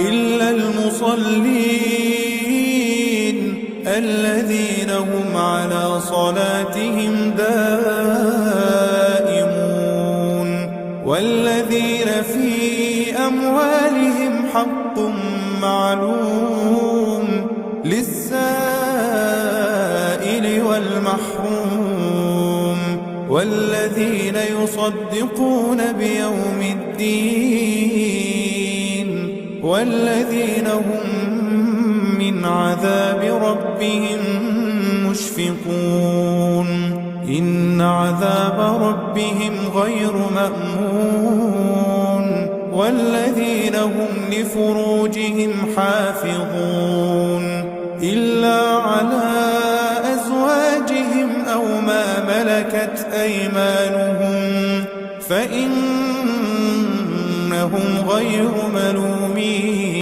إلا المصلين الذين هم على صلاتهم دائمون والذين في أموالهم حق معلوم للسائل والمحروم والذين يصدقون بيوم الدين والذين هم من عذاب ربهم مشفقون إن عذاب ربهم غير مأمون والذين هم لفروجهم حافظون إلا على أزواجهم أو ما ملكت أيمانهم فإنهم غير ملومين.